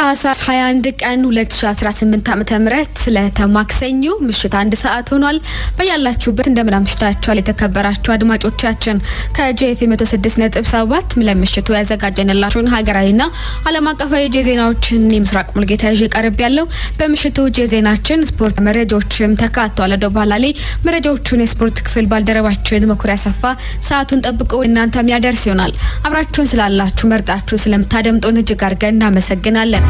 ታህሳስ 21 ቀን 2018 ዓ.ም ለተማክሰኞ ምሽት 1 ሰዓት ሆኗል። በያላችሁበት እንደምን አምሽታችኋል የተከበራችሁ አድማጮቻችን። ከጄኤፍኤም 106.7 ለምሽቱ ያዘጋጀንላችሁን ሀገራዊና ዓለም አቀፋዊ ዜናዎችን የምስራቅ ሙልጌታ ይዤ ቀርቤያለሁ። በምሽቱ ዜናችን ስፖርት መረጃዎችም ተካተዋል። ደባላሌ መረጃዎቹን የስፖርት ክፍል ባልደረባችን መኩሪያ ሰፋ ሰዓቱን ጠብቆ እናንተም ያደርስ ይሆናል። አብራችሁን ስላላችሁ መርጣችሁ ስለምታደምጡን እጅግ አድርገን እናመሰግናለን።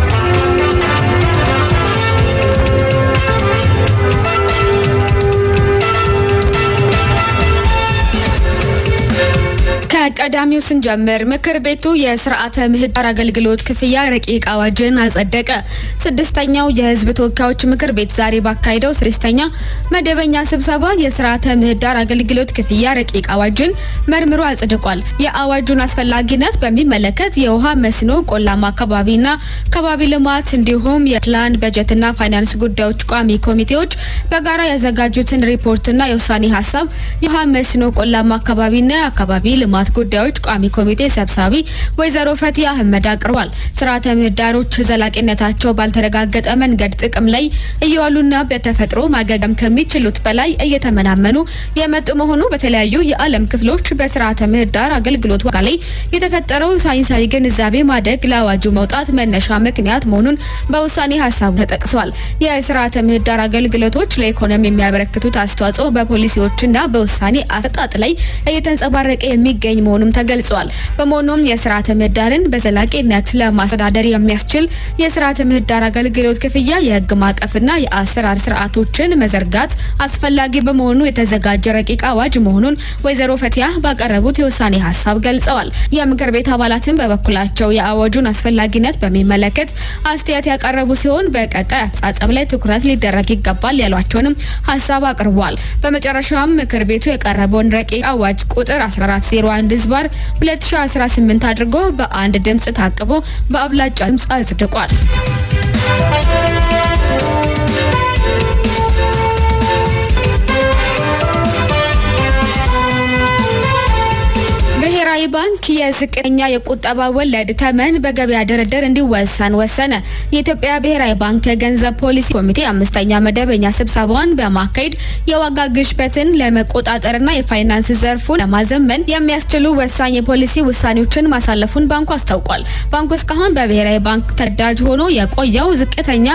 ቀዳሚው ስንጀምር ምክር ቤቱ የስርዓተ ምህዳር አገልግሎት ክፍያ ረቂቅ አዋጅን አጸደቀ። ስድስተኛው የህዝብ ተወካዮች ምክር ቤት ዛሬ ባካሄደው ስድስተኛ መደበኛ ስብሰባ የስርዓተ ምህዳር አገልግሎት ክፍያ ረቂቅ አዋጅን መርምሮ አጽድቋል። የአዋጁን አስፈላጊነት በሚመለከት የውሃ መስኖ፣ ቆላማ አካባቢና ከባቢ ልማት እንዲሁም የፕላን በጀትና ፋይናንስ ጉዳዮች ቋሚ ኮሚቴዎች በጋራ ያዘጋጁትን ሪፖርትና የውሳኔ ሀሳብ የውሃ መስኖ፣ ቆላማ አካባቢና አካባቢ ልማት ጉዳዮች ቋሚ ኮሚቴ ሰብሳቢ ወይዘሮ ፈቲያ አህመድ አቅርቧል። ስርዓተ ምህዳሮች ዘላቂነታቸው ባልተረጋገጠ መንገድ ጥቅም ላይ እየዋሉና በተፈጥሮ ማገገም ከሚችሉት በላይ እየተመናመኑ የመጡ መሆኑ በተለያዩ የዓለም ክፍሎች በስርዓተ ምህዳር አገልግሎት ዋጋ ላይ የተፈጠረው ሳይንሳዊ ግንዛቤ ማደግ ለአዋጁ መውጣት መነሻ ምክንያት መሆኑን በውሳኔ ሀሳቡ ተጠቅሷል። የስርዓተ ምህዳር አገልግሎቶች ለኢኮኖሚ የሚያበረክቱት አስተዋጽኦ በፖሊሲዎችና በውሳኔ አሰጣጥ ላይ እየተንጸባረቀ የሚገኝ መሆኑም ተገልጿል። በመሆኑም የስርዓተ ምህዳርን በዘላቂነት ለማስተዳደር የሚያስችል የስርዓተ ምህዳር አገልግሎት ክፍያ የህግ ማዕቀፍና የአሰራር ስርዓቶችን መዘርጋት አስፈላጊ በመሆኑ የተዘጋጀ ረቂቅ አዋጅ መሆኑን ወይዘሮ ፈቲያ ባቀረቡት የውሳኔ ሀሳብ ገልጸዋል። የምክር ቤት አባላትን በበኩላቸው የአዋጁን አስፈላጊነት በሚመለከት አስተያየት ያቀረቡ ሲሆን በቀጣይ አፈጻጸም ላይ ትኩረት ሊደረግ ይገባል ያሏቸውንም ሀሳብ አቅርቧል። በመጨረሻም ምክር ቤቱ የቀረበውን ረቂቅ አዋጅ ቁጥር 1401 ዝባር 2018 አድርጎ በአንድ ድምጽ ታቅቦ በአብላጫ ድምጽ አጽድቋል። ብሔራዊ ባንክ የዝቅተኛ የቁጠባ ወለድ ተመን በገበያ ድርድር እንዲወሰን ወሰነ። የኢትዮጵያ ብሔራዊ ባንክ የገንዘብ ፖሊሲ ኮሚቴ 5ኛ መደበኛ ስብሰባውን በማካሄድ የዋጋ ግሽበትን ለመቆጣጠርና የፋይናንስ ዘርፉን ለማዘመን የሚያስችሉ ወሳኝ የፖሊሲ ውሳኔዎችን ማሳለፉን ባንኩ አስታውቋል። ባንኩ እስካሁን በብሔራዊ ባንክ ተዳጅ ሆኖ የቆየው ዝቅተኛ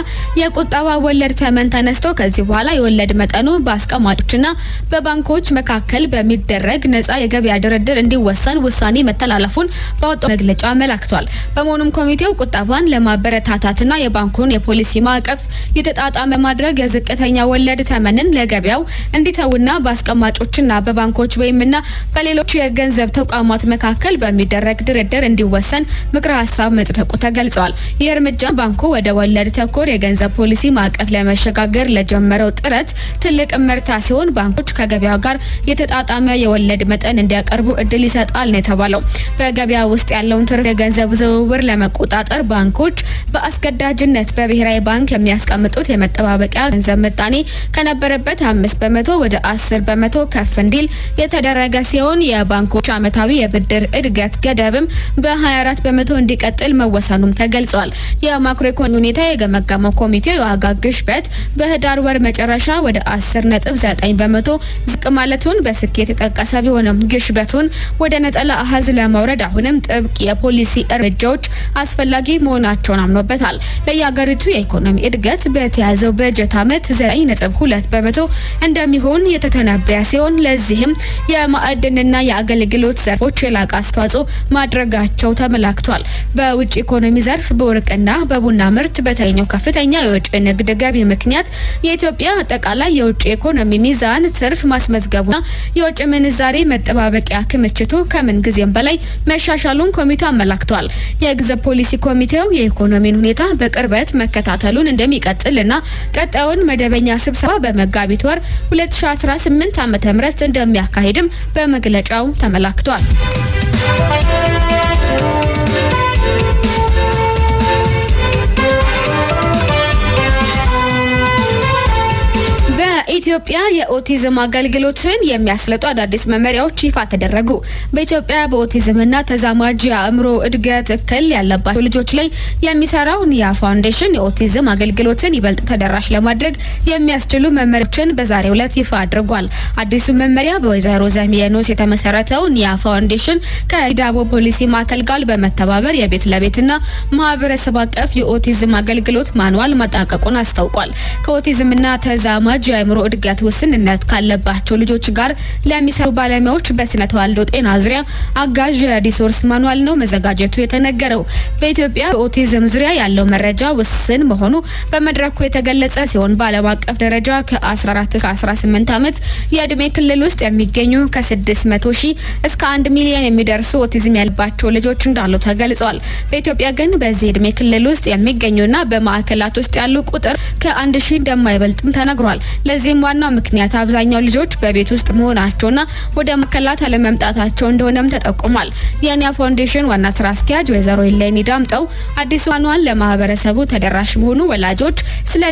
የቁጠባ ወለድ ተመን ተነስቶ ከዚህ በኋላ የወለድ መጠኑ በአስቀማጮችና በባንኮች መካከል በሚደረግ ነጻ የገበያ ድርድር እንዲወሰን ውሳኔ መተላለፉን በወጣው መግለጫ አመላክቷል። በመሆኑም ኮሚቴው ቁጠባን ለማበረታታትና የባንኩን የፖሊሲ ማዕቀፍ የተጣጣመ ማድረግ የዝቅተኛ ወለድ ተመንን ለገበያው እንዲተውና በአስቀማጮችና በባንኮች ወይምና በሌሎች የገንዘብ ተቋማት መካከል በሚደረግ ድርድር እንዲወሰን ምክረ ሀሳብ መጽደቁ ተገልጿል። ይህ እርምጃ ባንኩ ወደ ወለድ ተኮር የገንዘብ ፖሊሲ ማዕቀፍ ለመሸጋገር ለጀመረው ጥረት ትልቅ ምርታ ሲሆን ባንኮች ከገበያው ጋር የተጣጣመ የወለድ መጠን እንዲያቀርቡ እድል ይሰጣል ነው የተባለው። በገበያ ውስጥ ያለውን ትርፍ የገንዘብ ዝውውር ለመቆጣጠር ባንኮች በአስገዳጅነት በብሔራዊ ባንክ የሚያስቀምጡት የመጠባበቂያ ገንዘብ ምጣኔ ከነበረበት 5% ወደ 10% ከፍ እንዲል የተደረገ ሲሆን የባንኮች ዓመታዊ የብድር እድገት ገደብም በ24% እንዲቀጥል መወሰኑም ተገልጿል። የማክሮ ኢኮኖሚ ሁኔታ የገመገመው ኮሚቴው የዋጋ ግሽበት በህዳር ወር መጨረሻ ወደ 10.9% ዝቅ ማለቱን በስኬት የተጠቀሰ ቢሆንም ግሽበቱን ወደ ነጠላ አሃዝ ለማውረድ አሁንም ጥብቅ የፖሊሲ እርምጃዎች አስፈላጊ መሆናቸውን አምኖበታል። ለየሀገሪቱ የኢኮኖሚ እድገት በተያዘው በጀት ዓመት 9.2% እንደሚሆን የተተነበየ ሲሆን ለዚህም የማዕድንና የአገልግሎት ዘርፎች የላቀ አስተዋጽኦ ማድረጋቸው ተመላክቷል። በውጭ ኢኮኖሚ ዘርፍ በወርቅና በቡና ምርት በተገኘው ከፍተኛ የውጭ ንግድ ገቢ ምክንያት የኢትዮጵያ አጠቃላይ የውጭ ኢኮኖሚ ሚዛን ትርፍ ማስመዝገቡና የውጭ ምንዛሬ መጠባበቂያ ክምችቱ ከምን ጊዜም በላይ መሻሻሉን ኮሚቴው አመላክቷል። የገንዘብ ፖሊሲ ኮሚቴው የኢኮኖሚን ሁኔታ በቅርበት መከታተሉን እንደሚቀጥልና ቀጣዩን መደበኛ ስብሰባ በመጋቢት ወር 2018 ዓ.ም እንደሚያካሂድም በመግለጫው ተመላክቷል። በኢትዮጵያ የኦቲዝም አገልግሎትን የሚያስለጡ አዳዲስ መመሪያዎች ይፋ ተደረጉ። በኢትዮጵያ በኦቲዝምና ተዛማጅ የአእምሮ እድገት እክል ያለባቸው ልጆች ላይ የሚሰራው ኒያ ፋውንዴሽን የኦቲዝም አገልግሎትን ይበልጥ ተደራሽ ለማድረግ የሚያስችሉ መመሪያዎችን በዛሬው ዕለት ይፋ አድርጓል። አዲሱ መመሪያ በወይዘሮ ዘሚየኖስ የተመሰረተው ኒያ ፋውንዴሽን ከኢዳቦ ፖሊሲ ማዕከል ጋር በመተባበር የቤት ለቤትና ማህበረሰብ አቀፍ የኦቲዝም አገልግሎት ማንዋል ማጠናቀቁን አስታውቋል። ከኦቲዝምና ተዛማጅ የአእምሮ እድገት ውስንነት ካለባቸው ልጆች ጋር ለሚሰሩ ባለሙያዎች በስነ ተዋልዶ ጤና ዙሪያ አጋዥ የሪሶርስ ማኑዋል ነው መዘጋጀቱ የተነገረው። በኢትዮጵያ በኦቲዝም ዙሪያ ያለው መረጃ ውስን መሆኑ በመድረኩ የተገለጸ ሲሆን በዓለም አቀፍ ደረጃ ከ14 እስከ 18 ዓመት የእድሜ ክልል ውስጥ የሚገኙ ከ600 ሺህ እስከ 1 ሚሊዮን የሚደርሱ ኦቲዝም ያለባቸው ልጆች እንዳሉ ተገልጿል። በኢትዮጵያ ግን በዚህ እድሜ ክልል ውስጥ የሚገኙና በማዕከላት ውስጥ ያሉ ቁጥር ከ1000 እንደማይበልጥም ተነግሯል። ለዚህም ዋናው ምክንያት አብዛኛው ልጆች በቤት ውስጥ መሆናቸውና ወደ ማዕከላት አለመምጣታቸው እንደሆነም ተጠቁሟል። የኒያ ፋውንዴሽን ዋና ስራ አስኪያጅ ወይዘሮ ኢሌኒ ዳምጠው አዲሱ ማንዋል ለማህበረሰቡ ተደራሽ መሆኑ ወላጆች ስለ